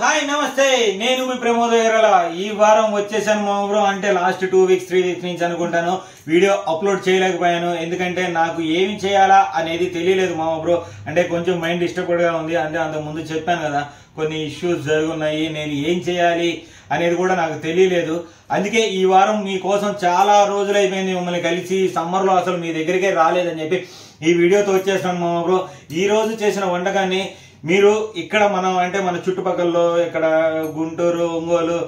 Hi నమస్తే నేను మీ ప్రమోద్ ఎగరల ఈ వారం వచ్చేసాను మా బ్రో అంటే లాస్ట్ 2 వీక్స్ 3 వీక్స్ నుంచి అనుకుంటాను వీడియో అప్లోడ్ చేయలేకపోయాను ఎందుకంటే నాకు ఏమి చేయాలా అనేది తెలియలేదు మా బ్రో అంటే కొంచెం మైండ్ డిస్టర్బ్డ్ గా ఉంది అంటే అంత ముందు చెప్పాను కదా కొన్ని ఇష్యూస్ జరుగున్నాయి నేను ఏం చేయాలి అనేది కూడా నాకు తెలియలేదు అందుకే ఈ వారం మీ కోసం చాలా రోజులు అయిపోయింది మిమ్మల్ని కలిసి సమ్మర్ లో అసలు మీ దగ్గరికే రాలేదని చెప్పి ఈ వీడియోతో వచ్చేసాను మా బ్రో ఈ రోజు చేసిన వంటకాన్ని మీరు ఇక్కడ మనం అంటే మన చుట్టుపక్కల ఇక్కడ గుంటూరు ఒంగోలు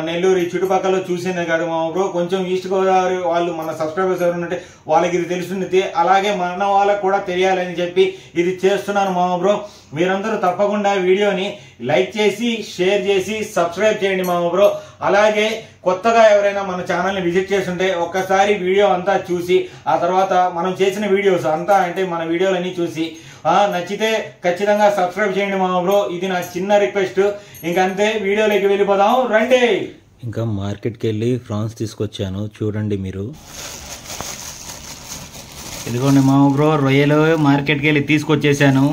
నెల్లూరు ఈ చుట్టుపక్కల చూసిందే కాదు మా బ్రో కొంచెం ఈస్ట్ గోదావరి వాళ్ళు మన సబ్స్క్రైబర్స్ ఎవరు ఉంటే వాళ్ళకి ఇది తెలుసుంది అలాగే మన వాళ్ళకు కూడా తెలియాలని చెప్పి ఇది చేస్తున్నాను మా బ్రో మీరందరూ తప్పకుండా వీడియోని లైక్ చేసి షేర్ చేసి సబ్స్క్రైబ్ చేయండి మా బ్రో అలాగే కొత్తగా ఎవరైనా మన ఛానల్ని విజిట్ చేస్తుంటే ఒక్కసారి వీడియో అంతా చూసి ఆ తర్వాత మనం చేసిన వీడియోస్ అంతా అంటే మన వీడియోలన్నీ చూసి నచ్చితే ఖచ్చితంగా సబ్స్క్రైబ్ చేయండి మా బ్రో ఇది నా చిన్న రిక్వెస్ట్ ఇంకంతే వీడియోలోకి వెళ్ళిపోదాం రండి ఇంకా మార్కెట్కి వెళ్ళి ఫ్రాన్స్ తీసుకొచ్చాను చూడండి మీరు ఇదిగోండి మా బ్రో రొయ్యలు మార్కెట్కి వెళ్ళి తీసుకొచ్చేసాను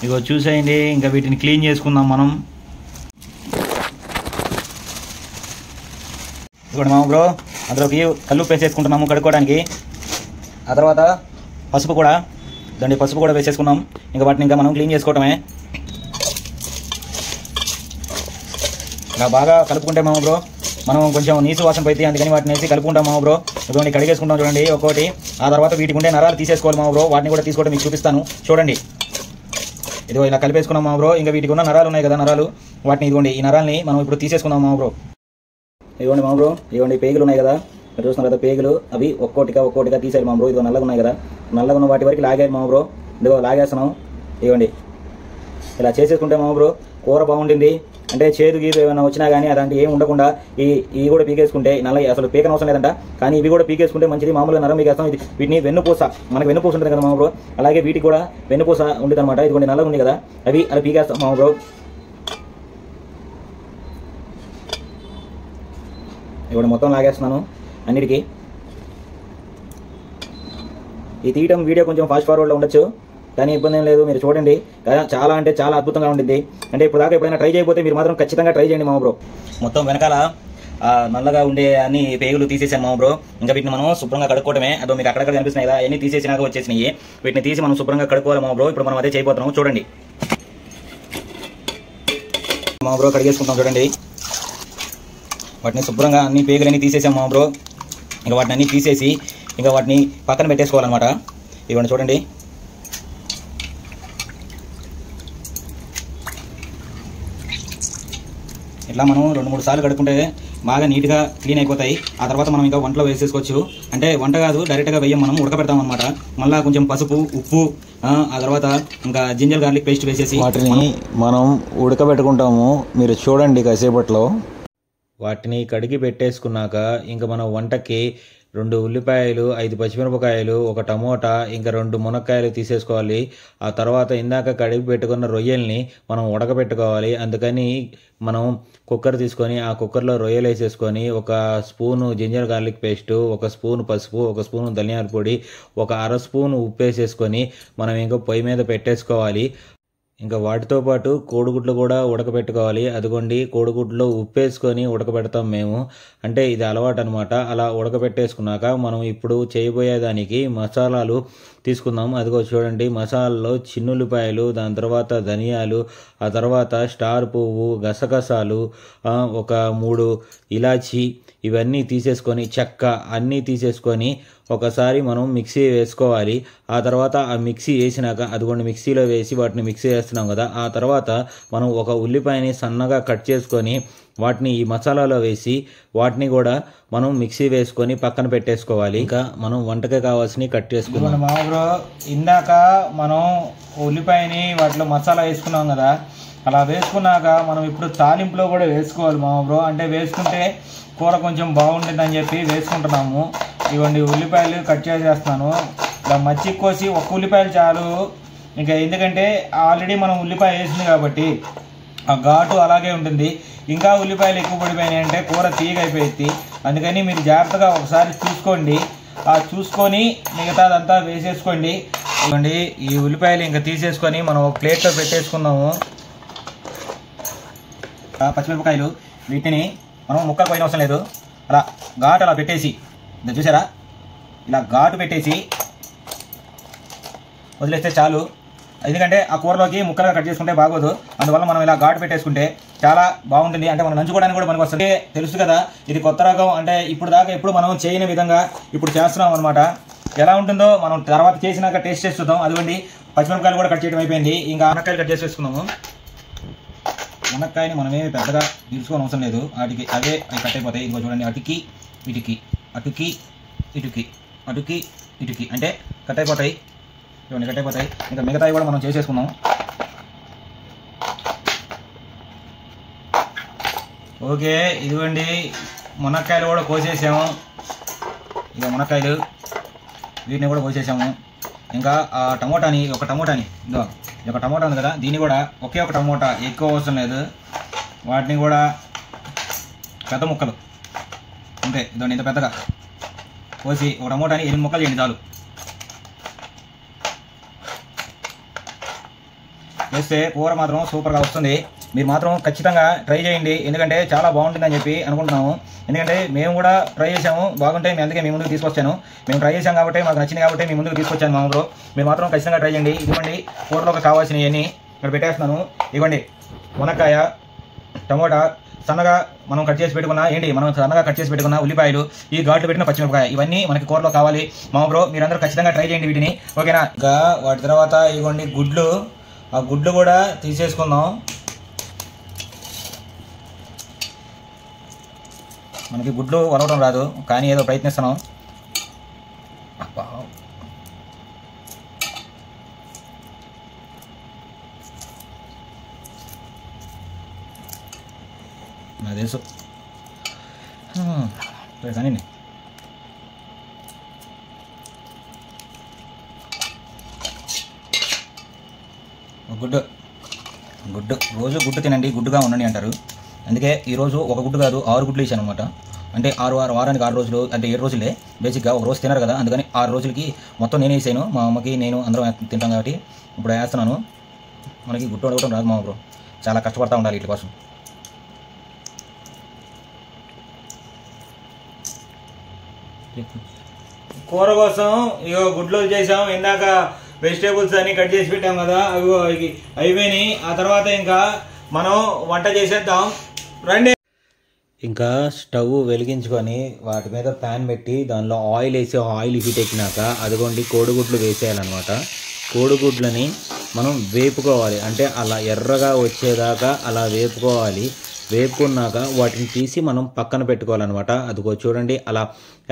ఇగో చూసేయండి ఇంకా వీటిని క్లీన్ చేసుకుందాం మనం ఇదిగోండి మా బ్రో అందులోకి కల్లుప్పు వేసేసుకుంటున్నాము కడుక్కోవడానికి ఆ తర్వాత పసుపు కూడా దాన్ని పసుపు కూడా వేసేసుకున్నాం ఇంకా వాటిని ఇంకా మనం క్లీన్ చేసుకోవటమే ఇంకా బాగా కలుపుకుంటే మామ బ్రో మనం కొంచెం నీసు వాసన పోయి అందుకని వాటిని వేసి కలుపుకుంటాం మామ బ్రో ఇదిగోండి కడిగేసుకుంటాం చూడండి ఒక్కొక్కటి ఆ తర్వాత వీటికి ఉండే నరాలు తీసేసుకోవాలి మామ బ్రో వాటిని కూడా తీసుకోవడం మీకు చూపిస్తాను చూడండి ఇదిగో ఇలా కలిపేసుకున్నాం మామ బ్రో ఇంకా వీటికి ఉన్న నరాలు ఉన్నాయి కదా నరాలు వాటిని ఇదిగోండి ఈ నరాలని మనం ఇప్పుడు తీసేసుకుందాం మామ బ్రో ఇదిగోండి మామ బ్రో ఇదిగోండి పేగులు ఉన్నాయి కదా మీరు చూస్తున్నారు కదా పేగులు అవి ఒక్కోటిగా తీసేయాలి మా బ్రో ఇదిగో నల్లగా ఉన్నాయి కదా నల్లగా ఉన్న వాటి వరకు లాగాలి మా బ్రో ఇదిగో లాగేస్తున్నాం ఇవ్వండి ఇలా చేసేసుకుంటే మా బ్రో కూర బాగుంటుంది అంటే చేదు గీదు ఏమైనా వచ్చినా కానీ అలాంటి ఏమి ఉండకుండా ఇవి కూడా పీకేసుకుంటే నల్ల అసలు పీకన అవసరం లేదంట కానీ ఇవి కూడా పీకేసుకుంటే మంచిది మామూలుగా నరం పీకేస్తాం ఇది వీటిని వెన్నుపూస మనకు వెన్నుపూస ఉంటుంది కదా మా బ్రో అలాగే వీటికి కూడా వెన్నుపూస ఉంటుంది అనమాట ఇదిగోండి నల్లగా ఉంది కదా అవి అలా పీకేస్తాం మా బ్రో ఇవ్వండి మొత్తం లాగేస్తున్నాను అన్నిటికీ ఈ తీయటం వీడియో కొంచెం ఫాస్ట్ ఫార్వర్డ్లో ఉండొచ్చు కానీ ఇబ్బంది ఏం లేదు మీరు చూడండి చాలా అంటే చాలా అద్భుతంగా ఉంటుంది అంటే ఇప్పుడు దాకా ఎప్పుడైనా ట్రై చేయకపోతే మీరు మాత్రం ఖచ్చితంగా ట్రై చేయండి మా బ్రో మొత్తం వెనకాల నల్లగా ఉండే అన్ని పేగులు తీసేసాను మా బ్రో ఇంకా వీటిని మనం శుభ్రంగా కడుక్కోవడమే అదో మీకు అక్కడక్కడ కనిపిస్తున్నాయి కదా అన్ని తీసేసినాక వచ్చేసినాయి వీటిని తీసి మనం శుభ్రంగా కడుక్కోవాలి మా బ్రో ఇప్పుడు మనం అదే చేయబోతున్నాము చూడండి మా బ్రో కడిగేసుకుంటాం చూడండి వాటిని శుభ్రంగా అన్ని పేగులన్నీ తీసేసాం మా బ్రో ఇంకా వాటిని అన్ని తీసేసి ఇంకా వాటిని పక్కన పెట్టేసుకోవాలన్నమాట ఇవ్వండి చూడండి ఇట్లా మనం 2-3 సార్లు కడుక్కుంటే బాగా నీట్గా క్లీన్ అయిపోతాయి ఆ తర్వాత మనం ఇంకా వంటలో వేసేసుకోవచ్చు అంటే వంట కాదు డైరెక్ట్గా వేయం మనం ఉడకబెడతాం అనమాట మళ్ళీ కొంచెం పసుపు ఉప్పు ఆ తర్వాత ఇంకా జింజర్ గార్లిక్ పేస్ట్ వేసేసి వాటిని మనం ఉడకబెట్టుకుంటాము మీరు చూడండి కాసేపట్లో వాటిని కడిగి పెట్టేసుకున్నాక ఇంకా మనం వంటకి 2 ఉల్లిపాయలు 5 పచ్చిమిరపకాయలు 1 టమోటా ఇంకా 2 మునక్కాయలు తీసేసుకోవాలి ఆ తర్వాత ఇందాక కడిగి పెట్టుకున్న రొయ్యల్ని మనం ఉడకబెట్టుకోవాలి అందుకని మనం కుక్కర్ తీసుకొని ఆ కుక్కర్లో రొయ్యలు వేసేసుకొని 1 spoon ginger garlic paste 1 spoon పసుపు 1 స్పూను ధనియాల పొడి 1/2 స్పూను ఉప్పు వేసేసుకొని మనం ఇంకా పొయ్యి మీద పెట్టేసుకోవాలి ఇంకా వాటితో పాటు కోడిగుడ్లు కూడా ఉడకబెట్టుకోవాలి అదిగోండి కోడిగుడ్లో ఉప్పు వేసుకొని ఉడకబెడతాం మేము అంటే ఇది అలవాటు అనమాట అలా ఉడకబెట్టేసుకున్నాక మనం ఇప్పుడు చేయబోయేదానికి మసాలాలు తీసుకుందాం అదిగో చూడండి మసాలాలో చిన్నుల్లిపాయలు దాని తర్వాత ధనియాలు ఆ తర్వాత స్టార్ పువ్వు గసగసాలు 3 ఇలాచి ఇవన్నీ తీసేసుకొని చెక్క అన్నీ తీసేసుకొని ఒకసారి మనం మిక్సీ వేసుకోవాలి ఆ తర్వాత ఆ మిక్సీ వేసినాక అదిగోండి మిక్సీలో వేసి వాటిని మిక్సీ వేస్తున్నాం కదా ఆ తర్వాత మనం 1 ఉల్లిపాయని సన్నగా కట్ చేసుకొని వాటిని ఈ మసాలాలో వేసి వాటిని కూడా మనం మిక్సీ వేసుకొని పక్కన పెట్టేసుకోవాలి ఇంకా మనం వంటకి కావాల్సినవి కట్ చేసుకున్నాం మా బ్రో ఇందాక మనం ఉల్లిపాయని వాటిలో మసాలా వేసుకున్నాం కదా అలా వేసుకున్నాక మనం ఇప్పుడు తాలింపులో కూడా వేసుకోవాలి మా బ్రో అంటే వేసుకుంటే కూర కొంచెం బాగుంటుందని చెప్పి వేసుకుంటున్నాము ఇవ్వండి ఉల్లిపాయలు కట్ చేసేస్తాను ఇలా మచ్చికి కోసి 1 ఉల్లిపాయలు చాలు ఇంకా ఎందుకంటే ఆల్రెడీ మనం ఉల్లిపాయ వేసింది కాబట్టి ఆ ఘాటు అలాగే ఉంటుంది ఇంకా ఉల్లిపాయలు ఎక్కువ పడిపోయినాయి అంటే కూర తీగైపోయింది అందుకని మీరు జాగ్రత్తగా ఒకసారి చూసుకోండి చూసుకొని మిగతాదంతా వేసేసుకోండి ఇవ్వండి ఈ ఉల్లిపాయలు ఇంకా తీసేసుకొని మనం ఒక ప్లేట్లో పెట్టేసుకుందాము పచ్చిమిరపకాయలు వీటిని మనం ముక్కలు పోయిన అవసరం లేదు, అలా ఘాటు అలా పెట్టేసి చూసారా, ఇలా ఘాటు పెట్టేసి వదిలేస్తే చాలు. ఎందుకంటే ఆ కూరలోకి ముక్కలుగా కట్ చేసుకుంటే బాగోదు, అందువల్ల మనం ఇలా ఘాటు పెట్టేసుకుంటే చాలా బాగుంటుంది. అంటే మనం నంచుకోవడానికి కూడా మనకు వస్తుంది. తెలుసు కదా ఇది కొత్త రకం, అంటే ఇప్పుడు దాకా ఎప్పుడు మనం చేయని విధంగా ఇప్పుడు చేస్తున్నాం అనమాట. ఎలా ఉంటుందో మనం తర్వాత చేసినాక టేస్ట్ చేసి చూద్దాం. అదిగోండి పచ్చిమిరపకాయలు కూడా కట్ చేయడం అయిపోయింది. ఇంకా మునక్కాయలు కట్ చేసి వేసుకున్నాము. మునక్కాయని మనమేమి పెద్దగా తీసుకోని అవసరం లేదు, వాటికి అవి కట్ అయిపోతాయి. ఇదిగో చూడండి, అటుకి ఇటుకి అటుకి ఇటుకి అటుకి ఇటుకి అంటే కట్ అయిపోతాయి. ఇవన్నీ కట్ అయిపోతాయి. ఇంకా మిగతాయి కూడా మనం చేసేసుకున్నాం. ఓకే, ఇదిగోండి మునక్కాయలు కూడా కోసేసాము. ఇక మునక్కాయలు వీటిని కూడా కోసేసాము. ఇంకా ఆ టమోటాని ఒక టమోటా ఉంది కదా, దీన్ని కూడా ఒకే ఒక టమోటా, ఎక్కువ అవసరం లేదు. వాటిని కూడా పెద్ద ముక్కలు అంతే, ఇదండి ఇంత పెద్దగా కోసి ఒక టమోటాని 8 ముక్కలు చేయండి చాలు. వేస్తే కూర మాత్రం సూపర్గా వస్తుంది. మీరు మాత్రం ఖచ్చితంగా ట్రై చేయండి, ఎందుకంటే చాలా బాగుంటుందని చెప్పి అనుకుంటున్నాము. ఎందుకంటే మేము కూడా ట్రై చేసాము, బాగుంటాయి. మేము అందుకే మీ ముందుకు తీసుకొచ్చాను. మేము ట్రై చేసాం కాబట్టి మాకు నచ్చింది కాబట్టి మీ ముందుకు తీసుకొచ్చాను మా ఊరు. మీరు మాత్రం ఖచ్చితంగా ట్రై చేయండి. ఇదిగోండి కూరలోకి కావాల్సినవన్నీ ఇక్కడ పెట్టేస్తున్నాను. ఇదిగోండి మునక్కాయ, టమోటా, సన్నగా మనం కట్ చేసి పెట్టుకున్న ఉల్లిపాయలు, ఈ ఘాట్లు పెట్టిన పచ్చిమిరపకాయ, ఇవన్నీ మనకి కూరలో కావాలి మా బ్రో. మీరందరూ ఖచ్చితంగా ట్రై చేయండి వీటిని, ఓకేనా. ఇంకా వాటి తర్వాత ఇదిగోండి గుడ్లు, ఆ గుడ్లు కూడా తీసేసుకుందాం. మనకి గుడ్లు వలవడం రాదు, కానీ ఏదో ప్రయత్నిస్తున్నాం. నాకు తెలుసు కానీ గుడ్డు రోజు గుడ్డు తినండి, గుడ్డుగా ఉండండి అంటారు. అందుకే ఈరోజు ఒక గుడ్డు కాదు 6 గుడ్లు వేసాను అనమాట. అంటే వారానికి 6 రోజులు, అంటే 7 రోజులే బేసిక్గా. ఒక రోజు తినరు కదా, అందుకని 6 రోజులకి మొత్తం నేనే వేసాను. మా అమ్మకి నేను అందరం తింటాం కాబట్టి ఇప్పుడు వేస్తున్నాను. మనకి గుడ్డు అడగటం రాదు మా బ్రో, చాలా కష్టపడతా ఉండాలి వీటి కోసం. కూర కోసం ఇగో గుడ్లు చేసాం. ఇందాక వెజిటేబుల్స్ అన్ని కట్ చేసి పెట్టాం కదా, అవి అయిపోయినాయి. ఆ తర్వాత ఇంకా మనం వంట చేసేద్దాం రండి. ఇంకా స్టవ్ వెలిగించుకొని వాటి మీద ప్యాన్ పెట్టి దానిలో ఆయిల్ వేసి, ఆయిల్ హీట్ ఎక్కినాక అదిగోండి కోడిగుడ్లు వేసేయాలన్నమాట. కోడిగుడ్లని మనం వేపుకోవాలి, అంటే అలా ఎర్రగా వచ్చేదాకా అలా వేపుకోవాలి. వేపుకున్నాక వాటిని తీసి మనం పక్కన పెట్టుకోవాలన్నమాట. అదిగో చూడండి, అలా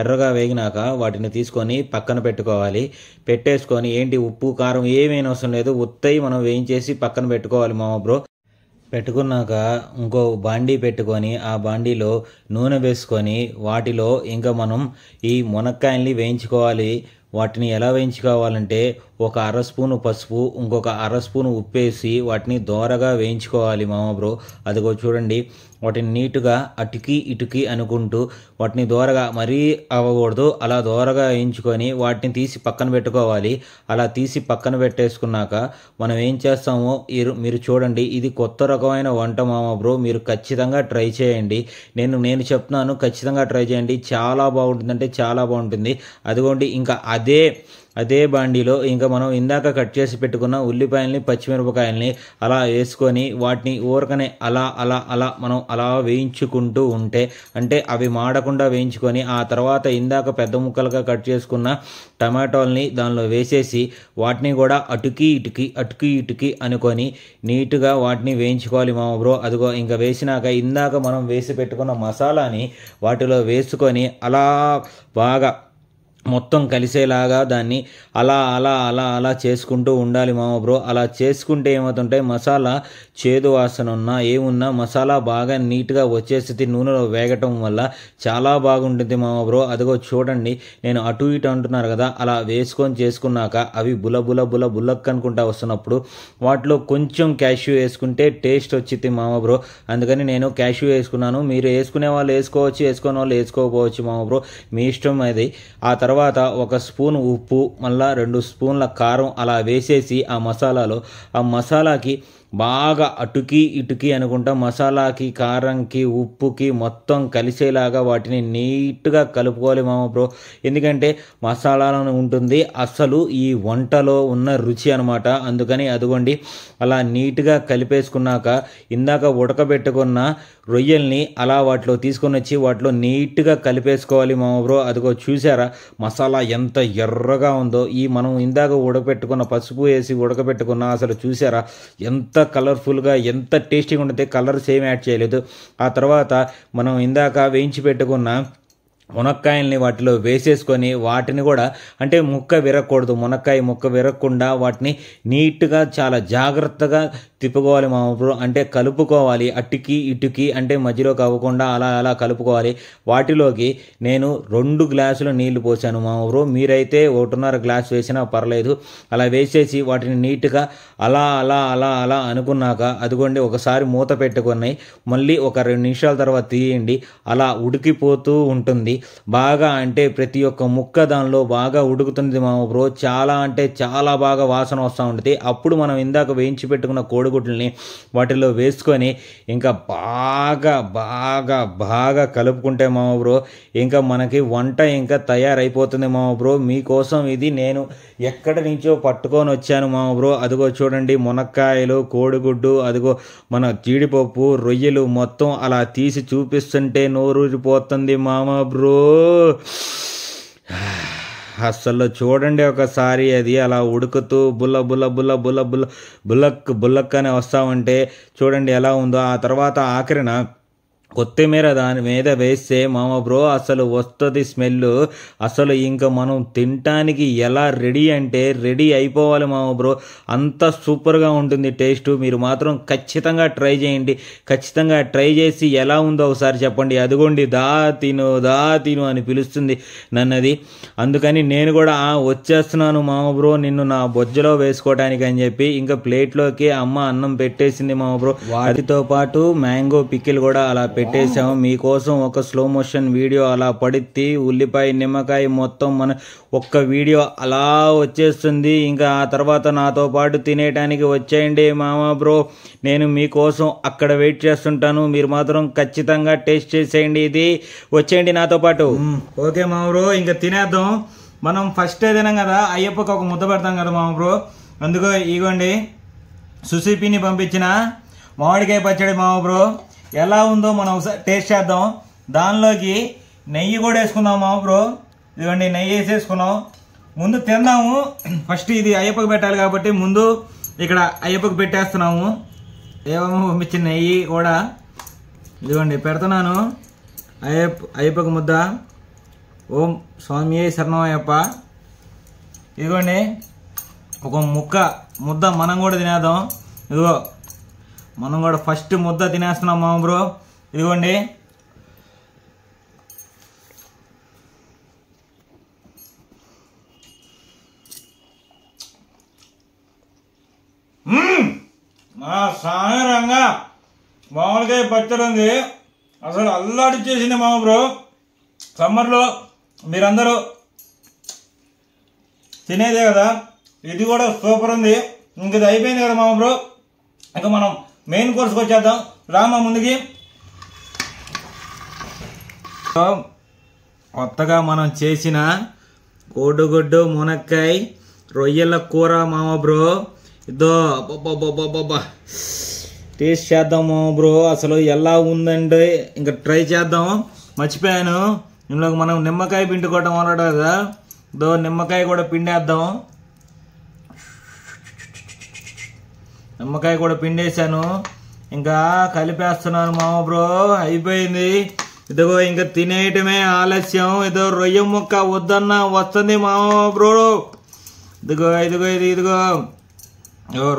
ఎర్రగా వేగినాక వాటిని తీసుకొని పక్కన పెట్టుకోవాలి. పెట్టేసుకొని ఏంటి ఉప్పు కారం ఏమైనా అవసరం లేదు, ఉత్తయి మనం వేయించేసి పక్కన పెట్టుకోవాలి మా బ్రో. పెట్టుకున్నాక ఇంకో బాండీ పెట్టుకొని ఆ బాండీలో నూనె వేసుకొని వాటిలో ఇంకా మనం ఈ మునక్కాయల్ని వేయించుకోవాలి. వాటిని ఎలా వేయించుకోవాలంటే ఒక 1/2 స్పూను పసుపు, ఇంకొక 1/2 స్పూను ఉప్పేసి వాటిని దోరగా వేయించుకోవాలి మామ బ్రో. అదిగో చూడండి, వాటిని నీట్గా అటుకి ఇటుకి అనుకుంటూ వాటిని దోరగా మరీ అవ్వకూడదు, అలా దోరగా వేయించుకొని వాటిని తీసి పక్కన పెట్టుకోవాలి. అలా తీసి పక్కన పెట్టేసుకున్నాక మనం ఏం చేస్తామో మీరు చూడండి. ఇది కొత్త రకమైన వంట మామ బ్రో, మీరు ఖచ్చితంగా ట్రై చేయండి. నేను చెప్తున్నాను, ఖచ్చితంగా ట్రై చేయండి. చాలా బాగుంటుంది, అంటే చాలా బాగుంటుంది. అదిగోండి, ఇంకా అదే బాండీలో ఇంకా మనం ఇందాక కట్ చేసి పెట్టుకున్న ఉల్లిపాయల్ని, పచ్చిమిరపకాయల్ని అలా వేసుకొని వాటిని ఊరకనే అలా మనం అలా వేయించుకుంటూ ఉంటే, అంటే అవి మాడకుండా వేయించుకొని ఆ తర్వాత ఇందాక పెద్ద ముక్కలుగా కట్ చేసుకున్న టమాటోల్ని దానిలో వేసేసి వాటిని కూడా అటుకి ఇటుకి అనుకొని నీట్గా వాటిని వేయించుకోవాలి మామ బ్రో. అదిగో ఇంకా వేసినాక ఇందాక మనం వేసి పెట్టుకున్న మసాలాని వాటిలో వేసుకొని అలా బాగా మొత్తం కలిసేలాగా దాన్ని అలా చేసుకుంటూ ఉండాలి మామ బ్రో. అలా చేసుకుంటే ఏమవుతుంటే మసాలా చేదు వాసన ఉన్నా ఏమున్నా మసాలా బాగా నీట్గా వచ్చేసి నూనెలో వేగటం వల్ల చాలా బాగుంటుంది మామ బ్రో. అదిగో చూడండి, నేను అటు ఇటు అంటున్నారు కదా, అలా వేసుకొని చేసుకున్నాక అవి బుల్లక్ అనుకుంటా వస్తున్నప్పుడు వాటిలో కొంచెం క్యాష్యూ వేసుకుంటే టేస్ట్ వచ్చింది మామ బ్రో. అందుకని నేను క్యాష్యూ వేసుకున్నాను. మీరు వేసుకునే వాళ్ళు వేసుకోవచ్చు, వేసుకునే వాళ్ళు వేసుకోకపోవచ్చు మామ బ్రో, మీ ఇష్టం అది. ఆ తర్వాత 1 స్పూన్ ఉప్పు, మళ్ళా 2 స్పూన్ల కారం అలా వేసేసి ఆ మసాలాకి బాగా అటుకి ఇటుకి అనుకుంటా మసాలాకి కారంకి ఉప్పుకి మొత్తం కలిసేలాగా వాటిని నీట్గా కలుపుకోవాలి మామ బ్రో. ఎందుకంటే మసాలాలో ఉంటుంది అసలు ఈ వంటలో ఉన్న రుచి అనమాట. అందుకని అదిగోండి అలా నీట్గా కలిపేసుకున్నాక ఇందాక ఉడకబెట్టుకున్న రొయ్యల్ని అలా వాటిలో తీసుకొని వచ్చి వాటిలో నీట్గా కలిపేసుకోవాలి మామ బ్రో. అదిగో చూసారా మసాలా ఎంత ఎర్రగా ఉందో. ఈ మనం ఇందాక ఉడకబెట్టుకున్న పసుపు వేసి ఉడకబెట్టుకున్న అసలు చూసారా ఎంత కలర్ఫుల్గా ఎంత టేస్టీగా ఉంటుంది. కలర్స్ ఏమి యాడ్ చేయలేదు. ఆ తర్వాత మనం ఇందాక వేయించి పెట్టుకున్న మునక్కాయల్ని వాటిలో వేసేసుకొని వాటిని కూడా అంటే ముక్క విరగకూడదు, మునక్కాయ ముక్క విరగకుండా వాటిని నీట్గా చాలా జాగ్రత్తగా తిప్పుకోవాలి మామ బ్రో. అంటే కలుపుకోవాలి అటుకి ఇటుకి అంటే మధ్యలోకి అవ్వకుండా అలా అలా కలుపుకోవాలి. వాటిలోకి నేను 2 గ్లాసుల నీళ్లు పోసాను మామ బ్రో. మీరైతే 1.5 గ్లాస్ వేసినా పర్లేదు. అలా వేసేసి వాటిని నీట్గా అలా అలా అలా అలా అనుకున్నాక అదిగోండి ఒకసారి మూత పెట్టుకొని మళ్ళీ ఒక 2 నిమిషాల తర్వాత తీయండి. అలా ఉడికిపోతూ ఉంటుంది బాగా. అంటే ప్రతి ఒక్క ముక్క దానిలో బాగా ఉడుకుతుంది మామ బ్రో. చాలా అంటే చాలా బాగా వాసన వస్తూ ఉంటుంది. అప్పుడు మనం ఇందాక వేయించి పెట్టుకున్న కోడిగుడ్లని వాటిలో వేసుకొని ఇంకా బాగా బాగా బాగా కలుపుకుంటే మామ బ్రో ఇంకా మనకి వంట ఇంకా తయారైపోతుంది మామ బ్రో. మీకోసం ఇది నేను ఎక్కడి నుంచో పట్టుకొని వచ్చాను మామ బ్రో. అదిగో చూడండి మునక్కాయలు, కోడిగుడ్డు, అదిగో మన జీడిపప్పు, రొయ్యలు మొత్తం అలా తీసి చూపిస్తుంటే నోరూరిపోతుంది మామ బ్రో. అసలు చూడండి ఒకసారి అది అలా ఉడుకుతూ బుల్ల బుల్ల బుల్ల బుల్ల బుల్ల బుల్లక్ బుల్లక్ అని వస్తూ ఉంటే చూడండి ఎలా ఉందో. ఆ తర్వాత ఆఖరిన కొత్తిమీర దాని మీద వేస్తే మామ బ్రో అసలు వస్తుంది స్మెల్. అసలు ఇంకా మనం తినటానికి ఎలా రెడీ అంటే రెడీ అయిపోవాలి మామ బ్రో. అంత సూపర్గా ఉంటుంది టేస్ట్. మీరు మాత్రం ఖచ్చితంగా ట్రై చేయండి. ఖచ్చితంగా ట్రై చేసి ఎలా ఉందో ఒకసారి చెప్పండి. అదిగోండి దా తిను అని పిలుస్తుంది నన్నది. అందుకని నేను కూడా వచ్చేస్తున్నాను మామ బ్రో నిన్ను నా బొజ్జలో వేసుకోవడానికి అని చెప్పి ఇంకా ప్లేట్లోకి అమ్మ అన్నం పెట్టేసింది మామ బ్రో. వాటితో పాటు మ్యాంగో పికిల్ కూడా అలా పెట్టేసాము. మీకోసం ఒక స్లో మోషన్ వీడియో అలా పడితే ఉల్లిపాయ నిమ్మకాయ మొత్తం మన ఒక్క వీడియో అలా వచ్చేస్తుంది. ఇంకా ఆ తర్వాత నాతో పాటు తినేయడానికి వచ్చేయండి మామ బ్రో. నేను మీకోసం అక్కడ వెయిట్ చేస్తుంటాను. మీరు మాత్రం ఖచ్చితంగా టేస్ట్ చేసేయండి. ఇది వచ్చేయండి నాతో పాటు. ఓకే మామ బ్రో ఇంకా తినేద్దాం. మనం ఫస్ట్ తినాం కదా అయ్యప్పకి ఒక ముద్ద పెడతాం కదా మామ బ్రో. అందుకో ఇగోండి సుసిపిని పంపించిన మామిడికాయ పచ్చడి మామ బ్రో. ఎలా ఉందో మనం ఒకసారి టేస్ట్ చేద్దాం. దానిలోకి నెయ్యి కూడా వేసుకుందాం మామ బ్రో. ఇదిగోండి నెయ్యి వేసేసుకున్నాం. ముందు తిందాము. ఫస్ట్ ఇది అయ్యప్పకి పెట్టాలి కాబట్టి ముందు ఇక్కడ అయ్యప్పకి పెట్టేస్తున్నాము. ఏమో పంపించిన నెయ్యి కూడా ఇదిగోండి పెడుతున్నాను. అయ్యప్పకి ముద్ద. ఓం స్వామి శరణం అయ్యప్ప. ఇదిగోండి ఒక ముద్ద మనం కూడా తినేద్దాం. ఇదిగో మనం కూడా ఫస్ట్ ముద్ద తినేస్తున్నాం మామ బ్రో. ఇదిగోండి మా సాయంత్రంగా మామిడికాయ పచ్చడి ఉంది. అసలు అల్లాడిచ్చేసింది మామ బ్రో. సమ్మర్లో మీరందరూ తినేదే కదా, ఇది కూడా సూపర్ ఉంది. ఇంక ఇది అయిపోయింది కదా మామ బ్రో. ఇంకా మనం మెయిన్ కోర్స్కి వచ్చేద్దాం. రామా ముందుకి. కొత్తగా మనం చేసిన కోడిగుడ్డు మునక్కాయ రొయ్యల కూర మామ బ్రో. ఇదో అబ్బబ్బబ్బబ్బబ్బా టేస్ట్ చేద్దాం మామ బ్రో. అసలు ఎలా ఉందండి ఇంకా ట్రై చేద్దాం. మర్చిపోయాను ఇందులోకి మనం నిమ్మకాయ పిండుకోవటం అన్నాడు కదా. ఇదో నిమ్మకాయ కూడా పిండేద్దాం. నిమ్మకాయ కూడా పిండేశాను. ఇంకా కలిపేస్తున్నాను మామ బ్రో. అయిపోయింది. ఇదిగో ఇంకా తినేయటమే ఆలస్యం. ఇదో రొయ్య ముక్క వద్దన్నా వస్తుంది మామ బ్రో. ఇదిగో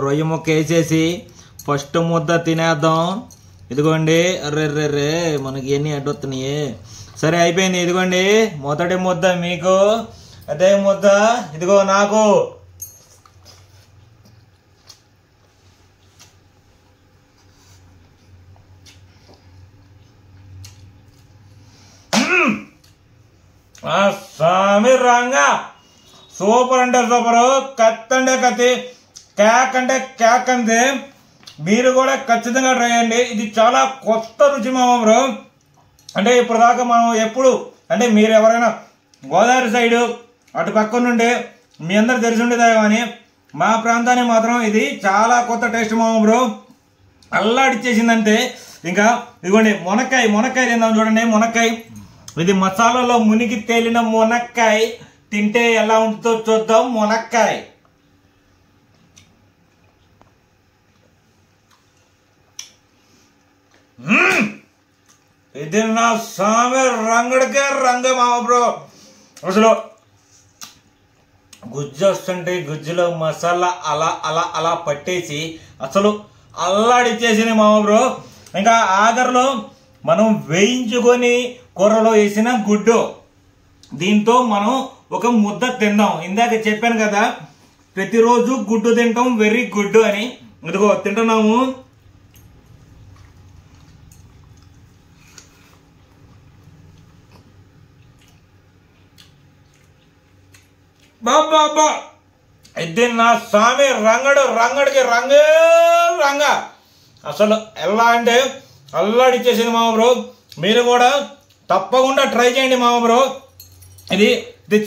రొయ్య ముక్క వేసేసి ఫస్ట్ ముద్ద తినేద్దాం. ఇదిగోండి. అర్రెర్రెర్రే మనకి ఎన్ని అడ్డొస్తున్నాయి. సరే అయిపోయింది. ఇదిగోండి మొదటి ముద్ద మీకు, అదే ముద్ద ఇదిగో నాకు. స్వామి రంగా సూపర్ అంటే సూపర్, కత్తి అంటే కత్తి, క్యాక్ అంటే క్యాక్ అంతే. మీరు కూడా ఖచ్చితంగా ట్రై చేయండి. ఇది చాలా కొత్త రుచి మామ బ్రో. అంటే ఇప్పుడు దాకా మనం ఎప్పుడు అంటే మీరు ఎవరైనా గోదావరి సైడు అటు పక్క నుండి మీ అందరు తెలిసి ఉండేదా కానీ మా ప్రాంతానికి మాత్రం ఇది చాలా కొత్త టేస్ట్ మామ బ్రో. అల్లాడిచ్చేసిందంటే ఇంకా ఇదిగోండి మునక్కాయ తిందాం చూడండి. మునక్కాయ ఇది మసాలాలో మునిగి తేలిన మునక్కాయ తింటే ఎలా ఉంటుందో చూద్దాం. మునక్కాయ ఇది నా సామె రంగడికే రంగ మామ బ్రో. అసలు గుజ్జు వస్తుంటే గుజ్జులో మసాలా అలా అలా అలా పట్టేసి అసలు అల్లాడిచ్చేసింది మామ బ్రో. ఇంకా ఆఖరిలో మనం వేయించుకొని కూరలో వేసిన గుడ్డు, దీంతో మనం ఒక ముద్ద తిందాం. ఇందాక చెప్పాను కదా ప్రతిరోజు గుడ్డు తింటాం వెరీ గుడ్ అని. ఇదిగో తింటున్నాము. బాబా ఇది నా స్వామి రంగడికి రంగే రంగ. అసలు ఎలా అంటే అల్లాడిచ్చేసింది మామ బ్రో. మీరు కూడా తప్పకుండా ట్రై చేయండి మామ బ్రో. ఇది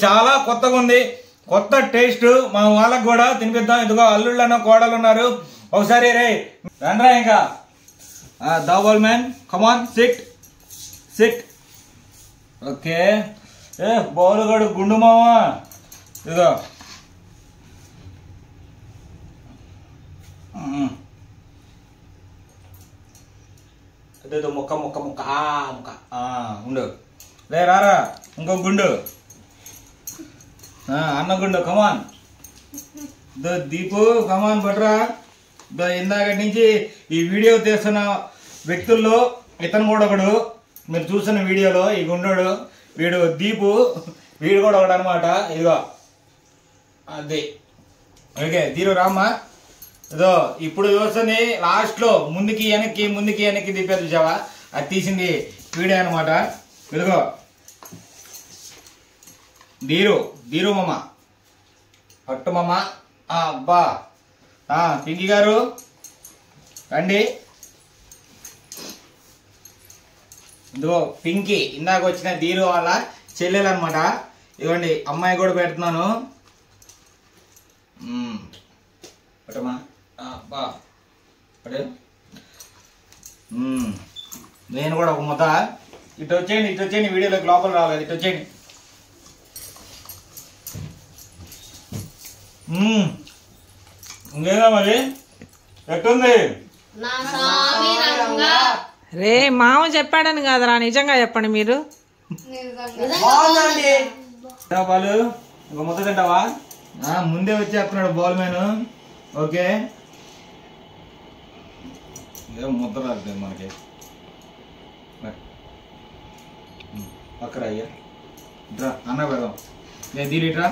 చాలా కొత్తగా ఉంది, కొత్త టేస్ట్. మా వాళ్ళకి కూడా తినిపిద్దాం. ఇదిగో అల్లుళ్ళన్న కోడలు ఉన్నారు. ఒకసారి రే రండ్రా ఇంకా దాబోల్ మ్యాన్ కమాన్ సిట్. ఓకే బౌలుగడు గుండు మామ. ఇదిగో అదేదో ముక్క ఉండు. లే రారా ఇంకో గుండు, అన్న గుండు కమాన్. దీపు కమాన్ బట్రా. ఇందాక నుంచి ఈ వీడియో తీస్తున్న వ్యక్తుల్లో ఇతను కూడా ఒకడు. మీరు చూసిన వీడియోలో ఈ గుండోడు వీడు దీపు, వీడు కూడా ఒకడు అనమాట. ఇదిగో అది ఓకే దీరు రామ్మా. ఇదో ఇప్పుడు చూస్తుంది లాస్ట్ లో ముందుకి వెనక్కి తిప్పేది చూసావా, అది తీసింది వీడియో అనమాట. ఇదిగో దీరు మమ్మ పట్టు మమ్మ. అబ్బా పింకీ గారు రండి. ఇదిగో పింకీ ఇందాక వచ్చిన దీరు వాళ్ళ చెల్లెలు అనమాట. ఇదిగోండి అమ్మాయి కూడా పెడుతున్నాను. పట్టమ్మా బా పడు. నేను కూడా ఒక ముద్ద. ఇటు వచ్చేయండి వీడియోలోకి లోపల రావాలి. ఇటు వచ్చేయండి. ఇంకేదా మరి ఎట్టుంది? రే మామ చెప్పాడని కాదురా, నిజంగా చెప్పండి మీరు. బాలు ఒక ముద్ద తింటావా? ముందే వచ్చేస్తున్నాడు బాల్ మ్యాన్. ఓకే ఏం ముద్ద రాదు మనకి. పక్కరా అయ్యా ఇట్రా అన్న పెడదాం. నేను దీని ఇట్రా.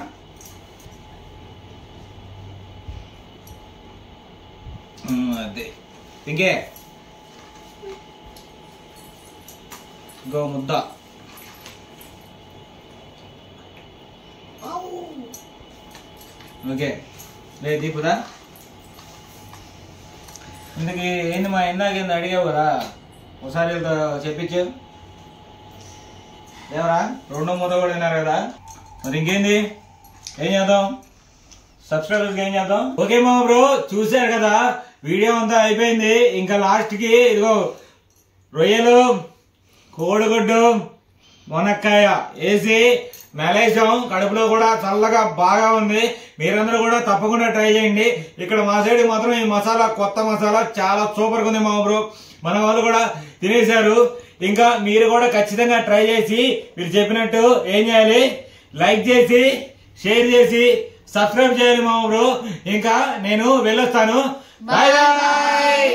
అదే ఇంకే ఇంకో ముద్ద. ఓకే లే దీపుదా. ఇందుకు ఏంది మా ఇందాకేంది అడిగావు కదా, ఒకసారి చెప్పించు. ఏమరా రెండో ముద్ద కూడా విన్నారు కదా, మరి ఇంకేంది ఏం చేద్దాం? సబ్స్క్రైబర్స్ ఏం చేద్దాం? ఓకే మా బ్రో చూసారు కదా వీడియో అంతా అయిపోయింది. ఇంకా లాస్ట్ కి ఇదిగో రొయ్యలు, కోడిగుడ్డు, మునక్కాయ వేసి మెలేసాం. కడుపులో కూడా చల్లగా బాగా ఉంది. మీరందరూ కూడా తప్పకుండా ట్రై చేయండి. ఇక్కడ మా సైడ్ మాత్రం ఈ మసాలా కొత్త మసాలా చాలా సూపర్గా ఉంది మా బ్రో. మన వాళ్ళు కూడా తినేశారు. ఇంకా మీరు కూడా ఖచ్చితంగా ట్రై చేసి మీరు చెప్పినట్టు ఏం చేయాలి, లైక్ చేసి షేర్ చేసి సబ్స్క్రైబ్ చేయాలి మా బ్రో. ఇంకా నేను వెళ్ళొస్తాను. Bye bye.